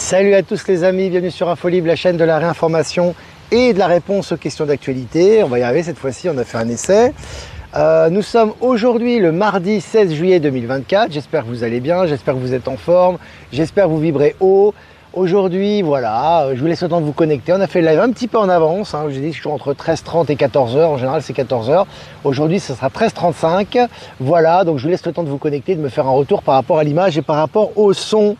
Salut à tous les amis, bienvenue sur Infolib, la chaîne de la réinformation et de la réponse aux questions d'actualité. On va y arriver cette fois-ci, on a fait un essai. Nous sommes aujourd'hui le mardi 16 juillet 2024. J'espère que vous allez bien, j'espère que vous êtes en forme, j'espère que vous vibrez haut. Aujourd'hui, voilà, je vous laisse le temps de vous connecter. On a fait le live un petit peu en avance. Je vous ai dit que je suis entre 13h30 et 14h. En général, c'est 14h. Aujourd'hui, ce sera 13h35. Voilà, donc je vous laisse le temps de vous connecter, de me faire un retour par rapport à l'image et par rapport au son.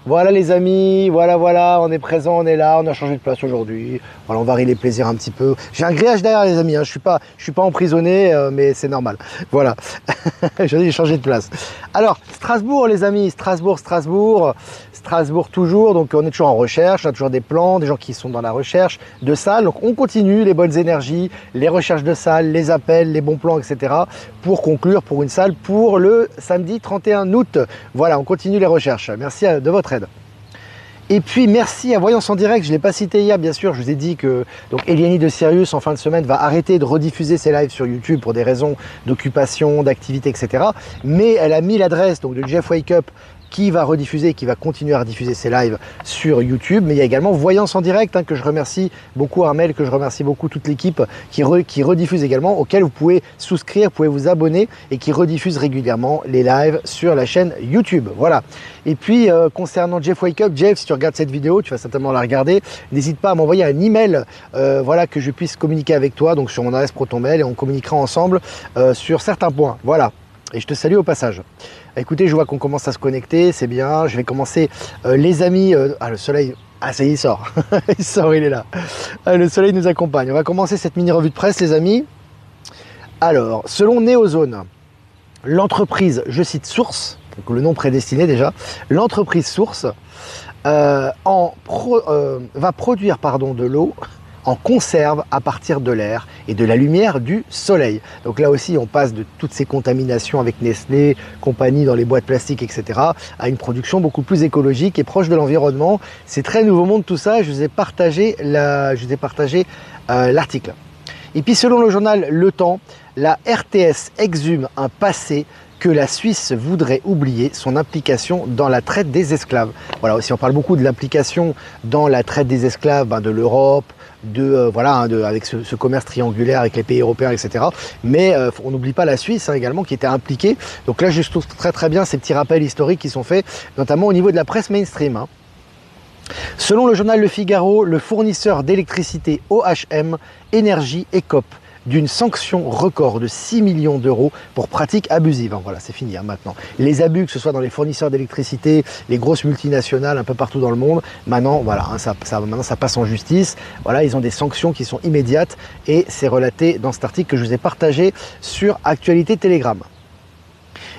Voilà les amis, voilà, on est présent, on est là, on a changé de place aujourd'hui. Voilà, on varie les plaisirs un petit peu. J'ai un grillage derrière les amis, je suis pas emprisonné, mais c'est normal. Voilà, j'ai changé de place. Alors, Strasbourg les amis, Strasbourg toujours. Donc on est toujours en recherche, on a toujours des plans, des gens qui sont dans la recherche de salles. Donc on continue les bonnes énergies, les recherches de salles, les appels, les bons plans, etc. pour conclure pour une salle pour le samedi 31 août. Voilà, on continue les recherches. Merci de votre aide. Et puis merci à Voyance en direct, je ne l'ai pas cité hier bien sûr, je vous ai dit que Eliane de Sirius en fin de semaine va arrêter de rediffuser ses lives sur YouTube pour des raisons d'occupation, d'activité, etc. Mais elle a mis l'adresse de Jeff Wake Up qui va rediffuser, qui va continuer à rediffuser ses lives sur YouTube. Mais il y a également Voyance en direct, que je remercie beaucoup Armel, que je remercie beaucoup toute l'équipe qui rediffuse également, auquel vous pouvez souscrire, vous pouvez vous abonner et qui rediffuse régulièrement les lives sur la chaîne YouTube. Voilà. Et puis concernant Jeff Wake Up, Jeff, si tu regardes cette vidéo, tu vas certainement la regarder, n'hésite pas à m'envoyer un email, voilà, que je puisse communiquer avec toi, donc sur mon adresse ProtonMail, et on communiquera ensemble sur certains points. Voilà. Et je te salue au passage. Écoutez, je vois qu'on commence à se connecter, c'est bien. Je vais commencer, les amis. Le soleil, ça y est, il sort. Il sort, il est là. Le soleil nous accompagne. On va commencer cette mini revue de presse, les amis. Alors, selon Neozone, l'entreprise, je cite Source, donc le nom prédestiné déjà, l'entreprise Source va produire de l'eau en conserve à partir de l'air et de la lumière du soleil. Donc là aussi, on passe de toutes ces contaminations avec Nestlé, compagnie dans les boîtes plastiques, etc., à une production beaucoup plus écologique et proche de l'environnement. C'est très nouveau monde tout ça, je vous ai partagé l'article. Et puis selon le journal Le Temps, la RTS exhume un passé que la Suisse voudrait oublier, son implication dans la traite des esclaves. Voilà, aussi on parle beaucoup de l'implication dans la traite des esclaves de l'Europe, avec ce commerce triangulaire avec les pays européens, etc. Mais on n'oublie pas la Suisse également qui était impliquée. Donc là, je trouve très bien ces petits rappels historiques qui sont faits, notamment au niveau de la presse mainstream. Selon le journal Le Figaro, le fournisseur d'électricité OHM Énergie écope d'une sanction record de 6 millions d'euros pour pratiques abusives. Voilà, c'est fini maintenant. Les abus, que ce soit dans les fournisseurs d'électricité, les grosses multinationales un peu partout dans le monde, maintenant, voilà, maintenant ça passe en justice. Voilà, ils ont des sanctions qui sont immédiates et c'est relaté dans cet article que je vous ai partagé sur Actualité Telegram.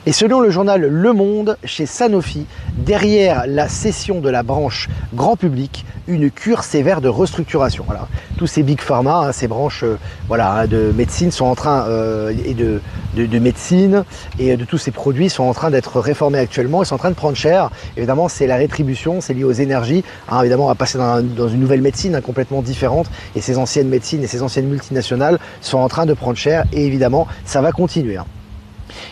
Et selon le journal Le Monde, chez Sanofi, derrière la cession de la branche grand public, une cure sévère de restructuration. Voilà. Tous ces big pharma, ces branches de médecine sont en train de médecine et de tous ces produits sont en train d'être réformés actuellement. Ils sont en train de prendre cher. Évidemment, c'est la rétribution, c'est lié aux énergies. Évidemment, on va passer dans une nouvelle médecine complètement différente. Et ces anciennes médecines et ces anciennes multinationales sont en train de prendre cher. Et évidemment, ça va continuer.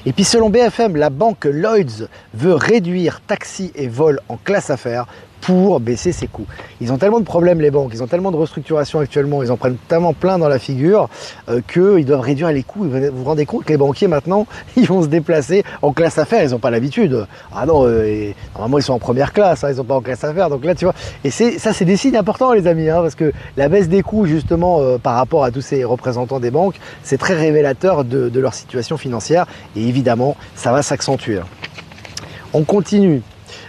Et puis selon BFM, la banque Lloyds veut réduire taxis et vols en classe affaires pour baisser ses coûts. Ils ont tellement de problèmes les banques, ils ont tellement de restructuration actuellement, ils en prennent tellement plein dans la figure qu'ils doivent réduire les coûts. Vous vous rendez compte que les banquiers maintenant, ils vont se déplacer en classe affaires, ils n'ont pas l'habitude. Normalement ils sont en première classe, ils sont pas en classe affaires. Donc là tu vois, et ça c'est des signes importants les amis, parce que la baisse des coûts justement par rapport à tous ces représentants des banques, c'est très révélateur de leur situation financière et évidemment ça va s'accentuer. On continue.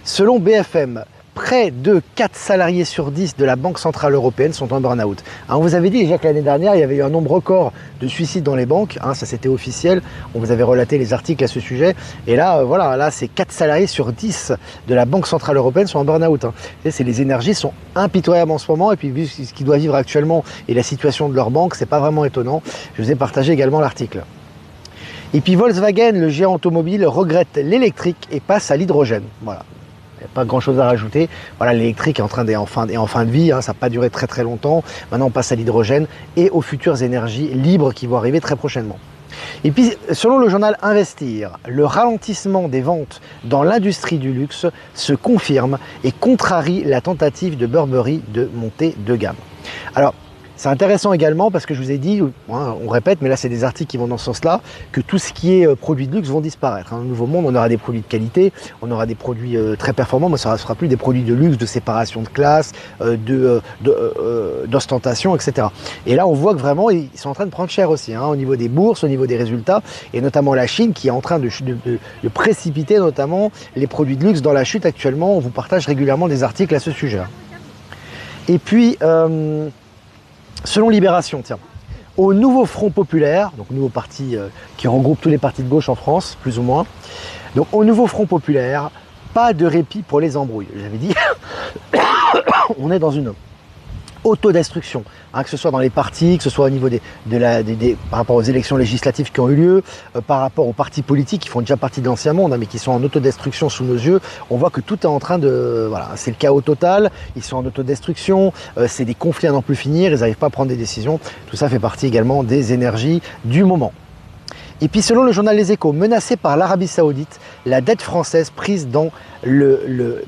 Selon BFM, près de 4 salariés sur 10 de la Banque Centrale Européenne sont en burn-out. On vous avait dit déjà que l'année dernière, il y avait eu un nombre record de suicides dans les banques. Ça c'était officiel. On vous avait relaté les articles à ce sujet. Et là, là c'est 4 salariés sur 10 de la Banque Centrale Européenne sont en burn-out. Les énergies sont impitoyables en ce moment. Et puis vu ce qu'ils doivent vivre actuellement et la situation de leur banque, c'est pas vraiment étonnant. Je vous ai partagé également l'article. Et puis Volkswagen, le géant automobile, regrette l'électrique et passe à l'hydrogène. Voilà. Pas grand chose à rajouter. Voilà, l'électrique est en fin de vie, ça n'a pas duré très longtemps. Maintenant on passe à l'hydrogène et aux futures énergies libres qui vont arriver très prochainement. Et puis, selon le journal Investir, le ralentissement des ventes dans l'industrie du luxe se confirme et contrarie la tentative de Burberry de monter de gamme. Alors, c'est intéressant également parce que je vous ai dit, on répète, mais là c'est des articles qui vont dans ce sens-là, que tout ce qui est produits de luxe vont disparaître. Dans le nouveau monde, on aura des produits de qualité, on aura des produits très performants, mais ça ne sera plus des produits de luxe, de séparation de classe, d'ostentation, etc. Et là, on voit que vraiment, ils sont en train de prendre cher aussi, au niveau des bourses, au niveau des résultats, et notamment la Chine qui est en train de précipiter notamment les produits de luxe dans la chute actuellement. On vous partage régulièrement des articles à ce sujet. Et puis... selon Libération, tiens, au nouveau Front Populaire, donc nouveau parti qui regroupe tous les partis de gauche en France, plus ou moins, donc au nouveau Front Populaire, pas de répit pour les embrouilles. J'avais dit, on est dans une autodestruction, que ce soit dans les partis, que ce soit au niveau par rapport aux élections législatives qui ont eu lieu, par rapport aux partis politiques qui font déjà partie de l'ancien monde, mais qui sont en autodestruction sous nos yeux. On voit que tout est en train de... Voilà, c'est le chaos total, ils sont en autodestruction, c'est des conflits à n'en plus finir, ils n'arrivent pas à prendre des décisions. Tout ça fait partie également des énergies du moment. Et puis selon le journal Les Échos, menacée par l'Arabie Saoudite, la dette française prise dans le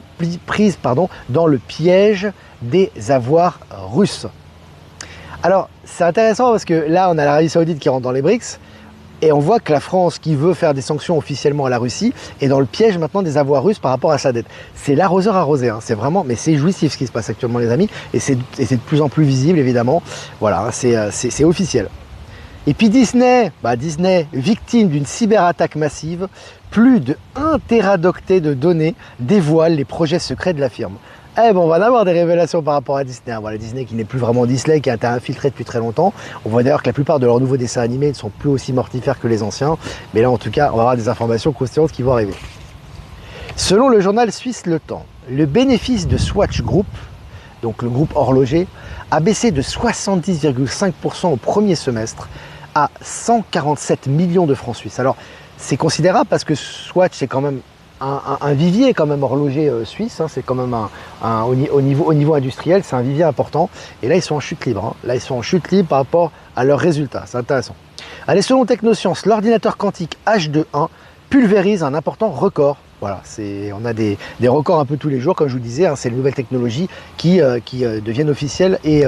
piège des avoirs russes. Alors c'est intéressant parce que là on a l'Arabie Saoudite qui rentre dans les BRICS et on voit que la France qui veut faire des sanctions officiellement à la Russie est dans le piège maintenant des avoirs russes par rapport à sa dette. C'est l'arroseur arrosé, c'est vraiment, mais c'est jouissif ce qui se passe actuellement les amis et c'est de plus en plus visible évidemment. Voilà, c'est officiel. Et puis Disney, victime d'une cyberattaque massive, plus de 1 téradoctet de données dévoile les projets secrets de la firme. On va en avoir des révélations par rapport à Disney. Voilà, Disney qui n'est plus vraiment Disney, qui a été infiltré depuis très longtemps. On voit d'ailleurs que la plupart de leurs nouveaux dessins animés ne sont plus aussi mortifères que les anciens. Mais là, en tout cas, on va avoir des informations croustillantes qui vont arriver. Selon le journal suisse Le Temps, le bénéfice de Swatch Group, donc le groupe horloger, a baissé de 70,5% au premier semestre à 147 millions de francs suisses. Alors, c'est considérable parce que Swatch, c'est quand même un vivier quand même horloger suisse, c'est quand même au niveau industriel, c'est un vivier important. Et là, ils sont en chute libre. Là, ils sont en chute libre par rapport à leurs résultats. C'est intéressant. Allez, selon Technosciences, l'ordinateur quantique H21 pulvérise un important record. Voilà, on a des records un peu tous les jours, comme je vous disais, c'est les nouvelles technologies qui deviennent officielles et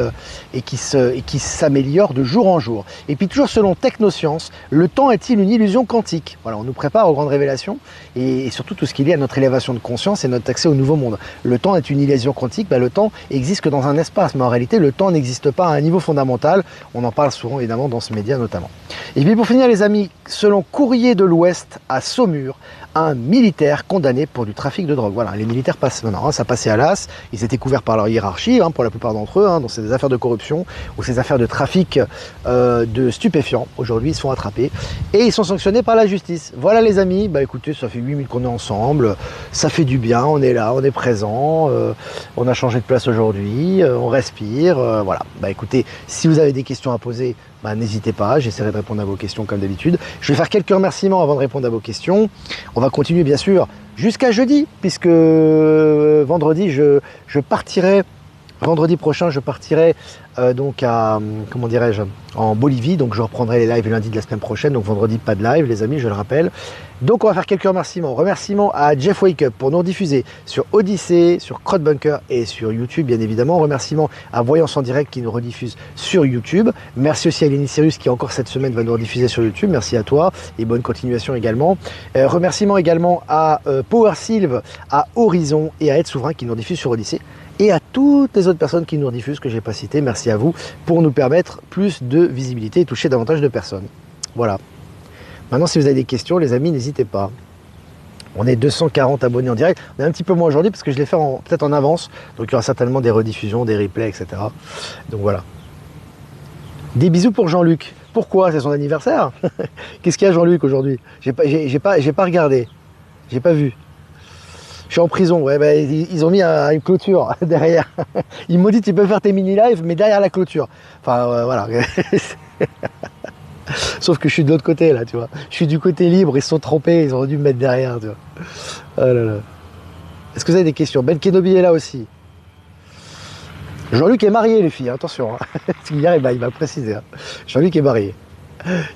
qui s'améliorent de jour en jour. Et puis toujours selon Technosciences, le temps est-il une illusion quantique? Voilà, on nous prépare aux grandes révélations et surtout tout ce qui est lié à notre élévation de conscience et notre accès au nouveau monde. Le temps est une illusion quantique, le temps existe que dans un espace, mais en réalité le temps n'existe pas à un niveau fondamental. On en parle souvent évidemment dans ce média notamment. Et puis pour finir les amis, selon Courrier de l'Ouest à Saumur, un militaire condamné pour du trafic de drogue. Voilà, les militaires passent maintenant, ça passait à l'as, ils étaient couverts par leur hiérarchie, pour la plupart d'entre eux, donc c'est des affaires de corruption ou ces affaires de trafic de stupéfiants. Aujourd'hui, ils se font attraper et ils sont sanctionnés par la justice. Voilà les amis, écoutez, ça fait 8 minutes qu'on est ensemble, ça fait du bien, on est là, on est présent, on a changé de place aujourd'hui, on respire, voilà. Écoutez, si vous avez des questions à poser, n'hésitez pas, j'essaierai de répondre à vos questions comme d'habitude. Je vais faire quelques remerciements avant de répondre à vos questions. On va continuer bien sûr jusqu'à jeudi, puisque vendredi vendredi prochain je partirai donc à, comment dirais-je, en Bolivie, donc je reprendrai les lives lundi de la semaine prochaine, donc vendredi pas de live les amis, je le rappelle. Donc on va faire quelques remerciements. Remerciements à Jeff Wake Up pour nous rediffuser sur Odyssée, sur Crowdbunker et sur YouTube bien évidemment. Remerciements à Voyance en direct qui nous rediffuse sur YouTube. Merci aussi à Lenny Sirius qui encore cette semaine va nous rediffuser sur YouTube. Merci à toi et bonne continuation également. Remerciements également à Power Sylve, à Horizon et à Ed Souverain qui nous rediffusent sur Odyssée. Et à toutes les autres personnes qui nous rediffusent que je n'ai pas citées, merci à vous pour nous permettre plus de visibilité et toucher davantage de personnes. Voilà. Maintenant, si vous avez des questions, les amis, n'hésitez pas. On est 240 abonnés en direct. On est un petit peu moins aujourd'hui parce que je l'ai fait peut-être en avance. Donc il y aura certainement des rediffusions, des replays, etc. Donc voilà. Des bisous pour Jean-Luc. Pourquoi? C'est son anniversaire. Qu'est-ce qu'il y a Jean-Luc aujourd'hui? J'ai pas regardé. J'ai pas vu. Je suis en prison, ils ont mis une clôture derrière. Ils m'ont dit tu peux faire tes mini-lives, mais derrière la clôture. Enfin, voilà. Sauf que je suis de l'autre côté, là, tu vois. Je suis du côté libre, ils se sont trompés, ils auraient dû me mettre derrière, tu vois. Oh là là. Est-ce que vous avez des questions? Ben Kenobi est là aussi. Jean-Luc est marié, les filles, attention. Hier, il va le préciser. Jean-Luc est marié.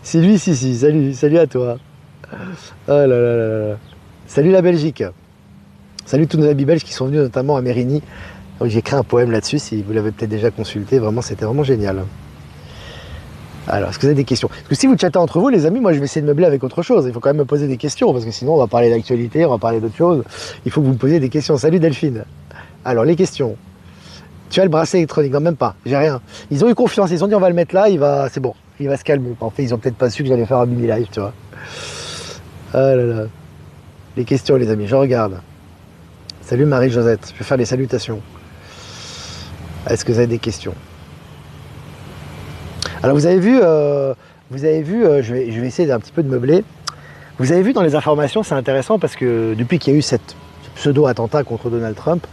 Sylvie, si, salut à toi. Oh là là là là. Salut la Belgique. Salut tous nos amis belges qui sont venus notamment à Mérigny. J'ai écrit un poème là-dessus, si vous l'avez peut-être déjà consulté, vraiment c'était vraiment génial. Alors, est-ce que vous avez des questions? Parce que si vous chattez entre vous, les amis, moi je vais essayer de meubler avec autre chose. Il faut quand même me poser des questions, parce que sinon on va parler d'actualité, on va parler d'autre chose. Il faut que vous me posiez des questions. Salut Delphine. Alors, les questions. Tu as le bracelet électronique? Non, même pas, j'ai rien. Ils ont eu confiance, ils ont dit on va le mettre là, c'est bon, il va se calmer. En fait, ils ont peut-être pas su que j'allais faire un mini live, tu vois. Ah là là. Les questions, les amis, je regarde. Salut Marie-Josette, je vais faire les salutations. Est-ce que vous avez des questions? Alors vous avez vu, je vais essayer d'un petit peu de meubler. Vous avez vu dans les informations, c'est intéressant parce que depuis qu'il y a eu cette pseudo-attentat contre Donald Trump,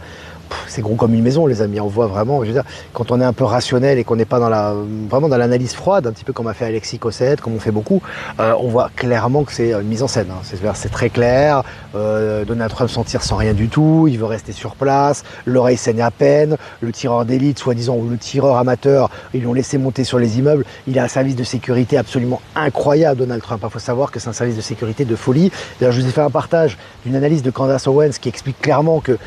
c'est gros comme une maison, les amis. On voit vraiment, je veux dire, quand on est un peu rationnel et qu'on n'est pas vraiment dans l'analyse froide, un petit peu comme a fait Alexis Cossette, comme on fait beaucoup, on voit clairement que c'est une mise en scène. Hein. C'est très clair. Donald Trump s'en tire sans rien du tout. Il veut rester sur place. L'oreille saigne à peine. Le tireur d'élite, soi-disant, ou le tireur amateur, ils l'ont laissé monter sur les immeubles. Il a un service de sécurité absolument incroyable, Donald Trump. Il faut savoir que c'est un service de sécurité de folie. D'ailleurs, je vous ai fait un partage d'une analyse de Candace Owens qui explique clairement que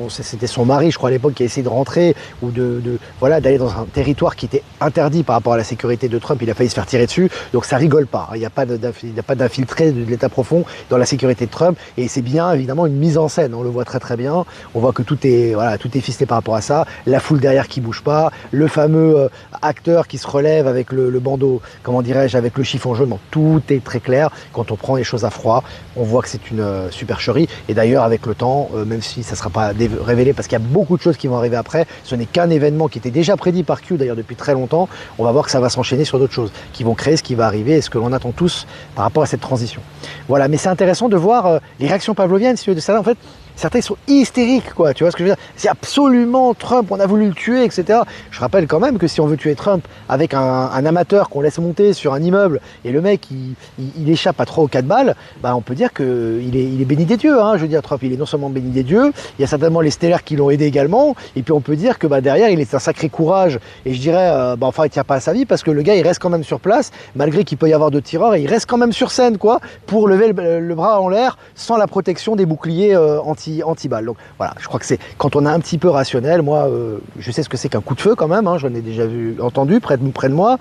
c'était son mari, je crois à l'époque, qui a essayé de rentrer ou d'aller dans un territoire qui était interdit par rapport à la sécurité de Trump. Il a failli se faire tirer dessus, donc ça rigole pas. Il n'y a pas d'infiltré de l'état profond dans la sécurité de Trump, et c'est bien évidemment une mise en scène. On le voit très très bien. On voit que tout est fisté par rapport à ça. La foule derrière qui bouge pas, le fameux acteur qui se relève avec le bandeau, comment dirais-je, avec le chiffon jaune. Bon, tout est très clair. Quand on prend les choses à froid, on voit que c'est une supercherie. Et d'ailleurs, avec le temps, même si ça ne sera pas révélé, parce qu'il y a beaucoup de choses qui vont arriver après, ce n'est qu'un événement qui était déjà prédit par Q d'ailleurs depuis très longtemps. On va voir que ça va s'enchaîner sur d'autres choses qui vont créer ce qui va arriver et ce que l'on attend tous par rapport à cette transition. Voilà, mais c'est intéressant de voir les réactions pavloviennes de ça. En fait, certains sont hystériques, quoi. Tu vois ce que je veux dire? C'est absolument Trump, on a voulu le tuer, etc. Je rappelle quand même que si on veut tuer Trump avec un amateur qu'on laisse monter sur un immeuble et le mec il échappe à 3 ou 4 balles, bah on peut dire qu'il est béni des dieux. Hein. Je veux dire, Trump, il est non seulement béni des dieux, il y a certainement les stellaires qui l'ont aidé également, et puis on peut dire que derrière il est un sacré courage, et je dirais, enfin il tient pas à sa vie parce que le gars il reste quand même sur place, malgré qu'il peut y avoir de tireurs, et il reste quand même sur scène, quoi, pour lever le bras en l'air sans la protection des boucliers anti-balles. Donc voilà, je crois que c'est quand on est un petit peu rationnel. Moi, je sais ce que c'est qu'un coup de feu quand même, hein, j'en ai déjà entendu près de moi,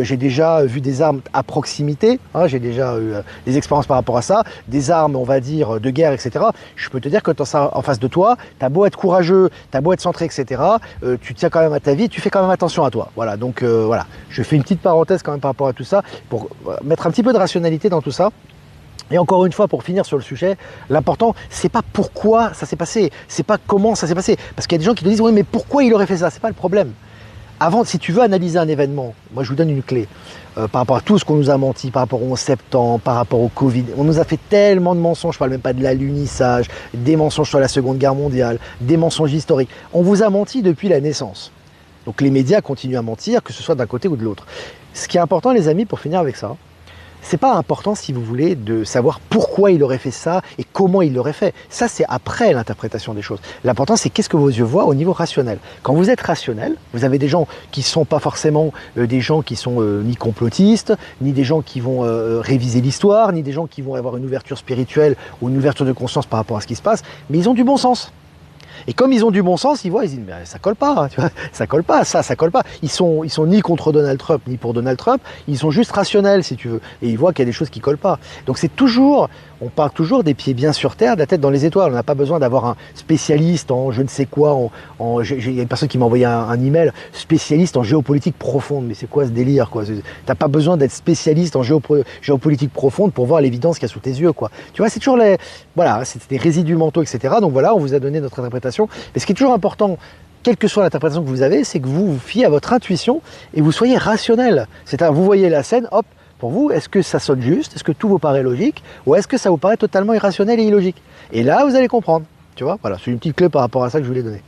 j'ai déjà vu des armes à proximité, hein, j'ai déjà eu des expériences par rapport à ça, des armes, on va dire, de guerre, etc. Je peux te dire que quand ça en face de toi, t'as beau être courageux, t'as beau être centré, etc., tu tiens quand même à ta vie, tu fais quand même attention à toi. Voilà, donc voilà, je fais une petite parenthèse quand même par rapport à tout ça, pour mettre un petit peu de rationalité dans tout ça. Et encore une fois, pour finir sur le sujet, l'important, c'est pas pourquoi ça s'est passé, c'est pas comment ça s'est passé. Parce qu'il y a des gens qui te disent, oui, mais pourquoi il aurait fait ça? C'est pas le problème. Avant, si tu veux analyser un événement, moi je vous donne une clé, par rapport à tout ce qu'on nous a menti, par rapport au 11 septembre, par rapport au Covid, on nous a fait tellement de mensonges, je parle même pas de l'alunissage, des mensonges sur la Seconde Guerre mondiale, des mensonges historiques. On vous a menti depuis la naissance. Donc les médias continuent à mentir, que ce soit d'un côté ou de l'autre. Ce qui est important, les amis, pour finir avec ça, c'est pas important, si vous voulez, de savoir pourquoi il aurait fait ça et comment il l'aurait fait. Ça, c'est après l'interprétation des choses. L'important, c'est qu'est-ce que vos yeux voient au niveau rationnel. Quand vous êtes rationnel, vous avez des gens qui sont pas forcément des gens qui sont ni complotistes, ni des gens qui vont réviser l'histoire, ni des gens qui vont avoir une ouverture spirituelle ou une ouverture de conscience par rapport à ce qui se passe, mais ils ont du bon sens. Et comme ils ont du bon sens, ils voient, ils disent, mais ça colle pas, tu vois, ça colle pas, ça colle pas. Ils sont ni contre Donald Trump, ni pour Donald Trump, ils sont juste rationnels, si tu veux. Et ils voient qu'il y a des choses qui collent pas. Donc c'est toujours, on part toujours des pieds bien sur terre, de la tête dans les étoiles. On n'a pas besoin d'avoir un spécialiste en je ne sais quoi, j'ai une personne qui m'a envoyé un email, spécialiste en géopolitique profonde. Mais c'est quoi ce délire, quoi? T'as pas besoin d'être spécialiste en géopolitique profonde pour voir l'évidence qu'il y a sous tes yeux, quoi. Tu vois, c'est toujours voilà, c'est des résidus mentaux, etc. Donc voilà, on vous a donné notre interprétation. Mais ce qui est toujours important, quelle que soit l'interprétation que vous avez, c'est que vous vous fiez à votre intuition et vous soyez rationnel. C'est-à-dire, vous voyez la scène, hop, pour vous, est-ce que ça sonne juste? Est-ce que tout vous paraît logique? Ou est-ce que ça vous paraît totalement irrationnel et illogique? Et là, vous allez comprendre. Tu vois, voilà, c'est une petite clé par rapport à ça que je voulais donner.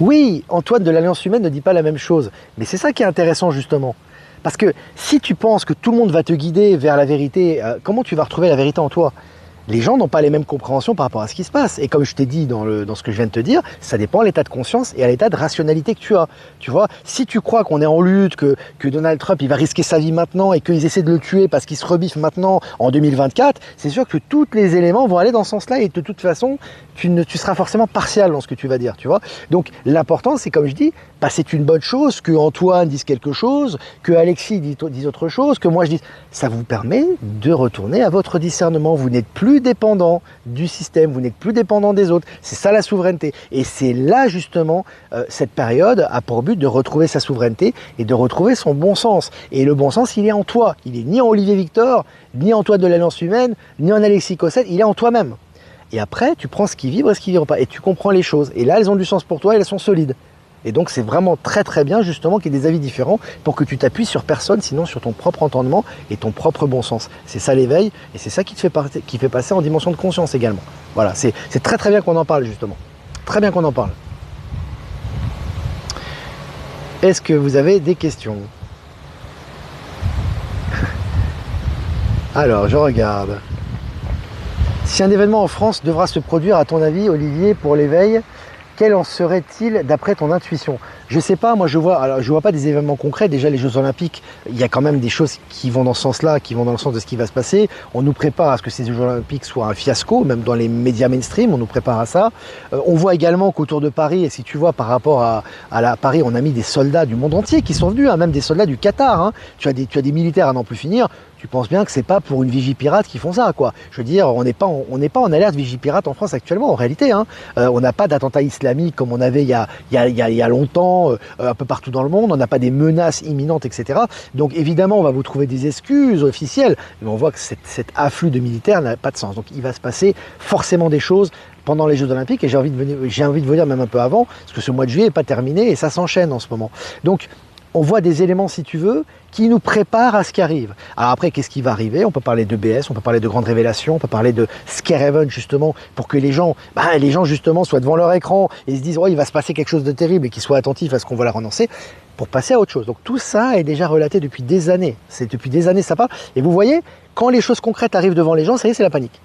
Oui, Antoine de l'Alliance Humaine ne dit pas la même chose. Mais c'est ça qui est intéressant, justement. Parce que si tu penses que tout le monde va te guider vers la vérité, comment tu vas retrouver la vérité en toi? Les gens n'ont pas les mêmes compréhensions par rapport à ce qui se passe. Et comme je t'ai dit dans ce que je viens de te dire, ça dépend à l'état de conscience et à l'état de rationalité que tu as. Tu vois, si tu crois qu'on est en lutte, que Donald Trump il va risquer sa vie maintenant et qu'ils essaient de le tuer parce qu'il se rebiffe maintenant en 2024, c'est sûr que tous les éléments vont aller dans ce sens-là et de toute façon, tu seras forcément partial dans ce que tu vas dire. Tu vois. Donc l'important, c'est comme je dis, bah, c'est une bonne chose que Antoine dise quelque chose, que Alexis dise autre chose, que moi je dise. Ça vous permet de retourner à votre discernement. Vous n'êtes plus dépendant du système, vous n'êtes plus dépendant des autres. C'est ça la souveraineté. Et c'est là justement, cette période a pour but de retrouver sa souveraineté et de retrouver son bon sens. Et le bon sens, il est en toi. Il est ni en Olivier Victor, ni en toi de l'Alliance humaine, ni en Alexis Cossette, il est en toi-même. Et après, tu prends ce qui vibre et ce qui ne vibre pas. Et tu comprends les choses. Et là, elles ont du sens pour toi et elles sont solides. Et donc c'est vraiment très très bien justement qu'il y ait des avis différents pour que tu t'appuies sur personne, sinon sur ton propre entendement et ton propre bon sens. C'est ça l'éveil et c'est ça qui te fait passer en dimension de conscience également. Voilà, c'est très très bien qu'on en parle justement. Très bien qu'on en parle. Est-ce que vous avez des questions? Alors, je regarde. Si un événement en France devra se produire, à ton avis, Olivier, pour l'éveil, quel en serait-il d'après ton intuition? Je sais pas, moi je vois pas des événements concrets. Déjà les Jeux Olympiques, il y a quand même des choses qui vont dans ce sens-là, qui vont dans le sens de ce qui va se passer. On nous prépare à ce que ces Jeux Olympiques soient un fiasco, même dans les médias mainstream, on nous prépare à ça. On voit également qu'autour de Paris, et si tu vois par rapport à Paris, on a mis des soldats du monde entier qui sont venus, hein, même des soldats du Qatar. Hein. Tu as des militaires à n'en plus finir. Tu penses bien que c'est pas pour une vigie pirate qu'ils font ça, quoi. Je veux dire, on n'est pas en alerte vigie pirate en France actuellement, en réalité. Hein. On n'a pas d'attentat islamique comme on avait il y a longtemps, un peu partout dans le monde. On n'a pas des menaces imminentes, etc. Donc évidemment, on va vous trouver des excuses officielles, mais on voit que cet afflux de militaires n'a pas de sens. Donc il va se passer forcément des choses pendant les Jeux Olympiques, et j'ai envie de vous dire même un peu avant, parce que ce mois de juillet n'est pas terminé et ça s'enchaîne en ce moment. Donc on voit des éléments, si tu veux, qui nous préparent à ce qui arrive. Alors après, qu'est-ce qui va arriver? On peut parler de BS, on peut parler de grandes révélations, on peut parler de scare event, justement, pour que les gens justement, soient devant leur écran et se disent « Oh, il va se passer quelque chose de terrible » et qu'ils soient attentifs à ce qu'on va leur annoncer, pour passer à autre chose. Donc tout ça est déjà relaté depuis des années. C'est depuis des années ça parle. Et vous voyez, quand les choses concrètes arrivent devant les gens, ça y est, c'est la panique.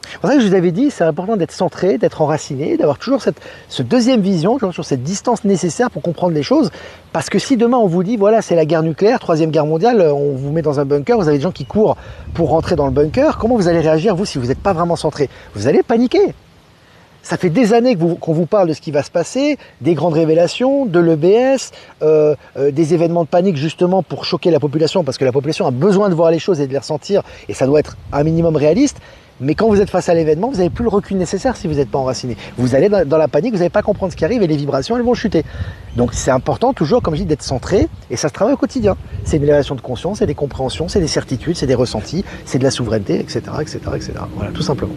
C'est pour ça que je vous avais dit, c'est important d'être centré, d'être enraciné, d'avoir toujours cette deuxième vision, sur cette distance nécessaire pour comprendre les choses. Parce que si demain on vous dit, voilà, c'est la guerre nucléaire, troisième guerre mondiale, on vous met dans un bunker, vous avez des gens qui courent pour rentrer dans le bunker, comment vous allez réagir, vous, si vous n'êtes pas vraiment centré? Vous allez paniquer. Ça fait des années qu'on vous parle de ce qui va se passer, des grandes révélations, de l'EBS, des événements de panique justement pour choquer la population, parce que la population a besoin de voir les choses et de les ressentir, et ça doit être un minimum réaliste. Mais quand vous êtes face à l'événement, vous n'avez plus le recul nécessaire si vous n'êtes pas enraciné. Vous allez dans la panique, vous n'allez pas comprendre ce qui arrive et les vibrations, elles vont chuter. Donc c'est important toujours, comme je dis, d'être centré, et ça se travaille au quotidien. C'est une élévation de conscience, c'est des compréhensions, c'est des certitudes, c'est des ressentis, c'est de la souveraineté, etc., etc., etc. Voilà, tout simplement.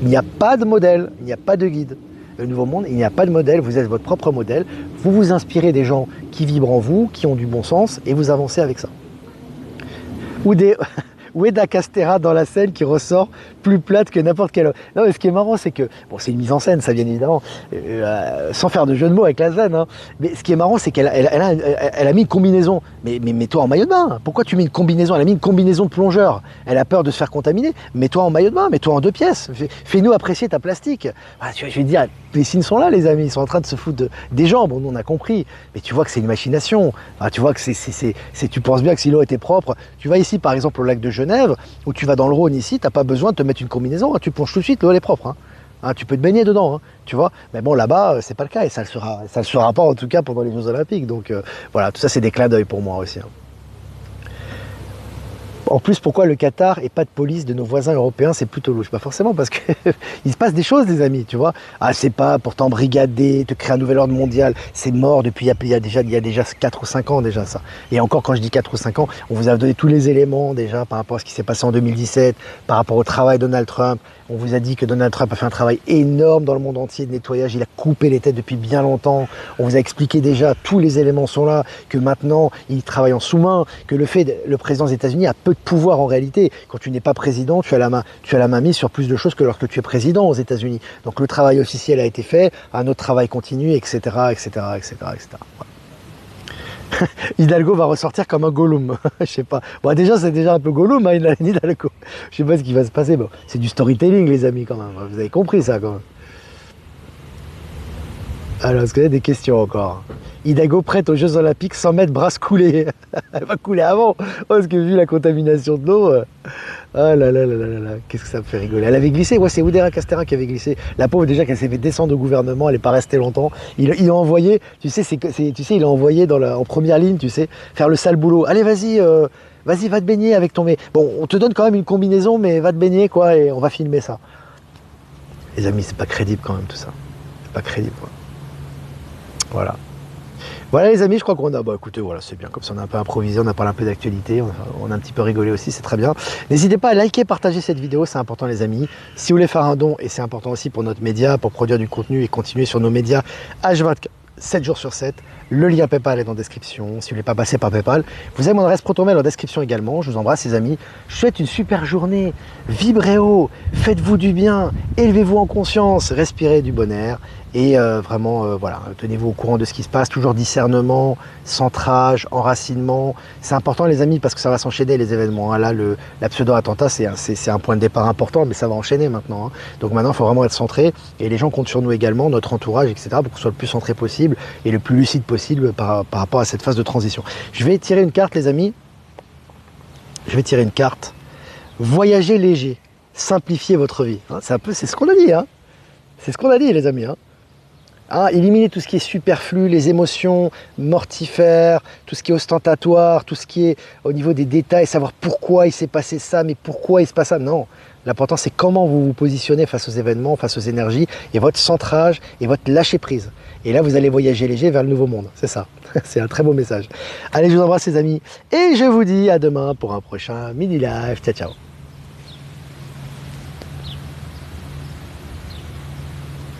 Il n'y a pas de modèle, il n'y a pas de guide. Le nouveau monde, il n'y a pas de modèle, vous êtes votre propre modèle. Vous vous inspirez des gens qui vibrent en vous, qui ont du bon sens, et vous avancez avec ça. Ou Eda Castera dans la scène qui ressort plus plate que n'importe quelle autre. Non, mais ce qui est marrant, c'est que, bon, c'est une mise en scène, ça bien évidemment, sans faire de jeu de mots avec la scène, hein. Mais ce qui est marrant, c'est qu'elle a mis une combinaison. Mais mets-toi en maillot de bain. Pourquoi tu mets une combinaison? Elle a mis une combinaison de plongeur. Elle a peur de se faire contaminer. Mets-toi en maillot de bain, mets-toi en 2 pièces. Fais-nous apprécier ta plastique. Ah, je vais te dire, les signes sont là, les amis. Ils sont en train de se foutre des gens. Bon, nous, on a compris. Mais tu vois que c'est une machination. Ah, tu vois que tu penses bien que si l'eau était propre. Tu vas ici, par exemple, au lac de Genève, où tu vas dans le Rhône ici, t'as pas besoin de te mettre une combinaison, hein, tu plonges tout de suite, l'eau elle est propre. Hein. Hein, tu peux te baigner dedans, hein, tu vois. Mais bon, là-bas, c'est pas le cas, et ça le sera pas en tout cas pendant les Jeux Olympiques. Donc voilà, tout ça c'est des clins d'œil pour moi aussi. Hein. En plus, pourquoi le Qatar et pas de police de nos voisins européens, c'est plutôt louche? Pas forcément, parce que il se passe des choses, les amis, tu vois. Ah, c'est pas pour t'embrigader, te créer un nouvel ordre mondial. C'est mort depuis il y a déjà 4 ou 5 ans déjà ça. Et encore, quand je dis 4 ou 5 ans, on vous a donné tous les éléments déjà par rapport à ce qui s'est passé en 2017, par rapport au travail de Donald Trump. On vous a dit que Donald Trump a fait un travail énorme dans le monde entier de nettoyage. Il a coupé les têtes depuis bien longtemps. On vous a expliqué déjà, tous les éléments sont là, que maintenant, il travaille en sous-main, que le président des États-Unis a peu de pouvoir en réalité. Quand tu n'es pas président, tu as la main mise sur plus de choses que lorsque tu es président aux États-Unis. Donc le travail officiel a été fait, un autre travail continue, etc., etc., etc., etc. Voilà. Hidalgo va ressortir comme un Gollum. Je sais pas. Bon, déjà, c'est déjà un peu Gollum, hein, Hidalgo. Je sais pas ce qui va se passer. Bon, c'est du storytelling, les amis, quand même. Vous avez compris ça, quand même. Alors, est-ce qu'il y a des questions encore? Hidalgo prête aux Jeux Olympiques 100 mètres brasse coulée. Elle va couler avant. Oh, parce que vu la contamination de l'eau. Ah là là là là là, qu'est-ce que ça me fait rigoler. Elle avait glissé, ouais, c'est Oudéra Castéra qui avait glissé. La pauvre, déjà qu'elle s'est fait descendre au gouvernement, elle n'est pas restée longtemps. Il a envoyé, tu sais, il a envoyé en première ligne, tu sais, faire le sale boulot. Allez, vas-y, vas-y, va te baigner avec ton. Bon, on te donne quand même une combinaison, mais va te baigner, quoi, et on va filmer ça. Les amis, c'est pas crédible quand même tout ça. C'est pas crédible, quoi. Voilà. Voilà les amis, je crois qu'on a, bah écoutez, voilà, c'est bien, comme ça on a un peu improvisé, on a parlé un peu d'actualité, on a un petit peu rigolé aussi, c'est très bien. N'hésitez pas à liker, partager cette vidéo, c'est important les amis. Si vous voulez faire un don, et c'est important aussi pour notre média, pour produire du contenu et continuer sur nos médias H24, 7 jours sur 7, le lien PayPal est dans la description, si vous ne voulez pas passer par PayPal. Vous avez mon adresse Protonmail en description également, je vous embrasse les amis, je vous souhaite une super journée, vibrez haut, faites-vous du bien, élevez-vous en conscience, respirez du bon air. Et vraiment, voilà, tenez-vous au courant de ce qui se passe, toujours discernement, centrage, enracinement. C'est important les amis parce que ça va s'enchaîner les événements. Hein. Là, la pseudo-attentat, c'est un point de départ important, mais ça va enchaîner maintenant. Hein. Donc maintenant, il faut vraiment être centré. Et les gens comptent sur nous également, notre entourage, etc., pour qu'on soit le plus centré possible et le plus lucide possible par rapport à cette phase de transition. Je vais tirer une carte les amis. Je vais tirer une carte. Voyagez léger, simplifiez votre vie. Hein, c'est ce qu'on a dit. Hein. C'est ce qu'on a dit les amis. Hein. Ah, éliminer tout ce qui est superflu, les émotions mortifères, tout ce qui est ostentatoire, tout ce qui est au niveau des détails, savoir pourquoi il s'est passé ça, mais pourquoi il se passe ça. Non, l'important c'est comment vous vous positionnez face aux événements, face aux énergies, et votre centrage et votre lâcher prise. Et là, vous allez voyager léger vers le nouveau monde. C'est ça, c'est un très beau message. Allez, je vous embrasse les amis, et je vous dis à demain pour un prochain mini live. Ciao, ciao.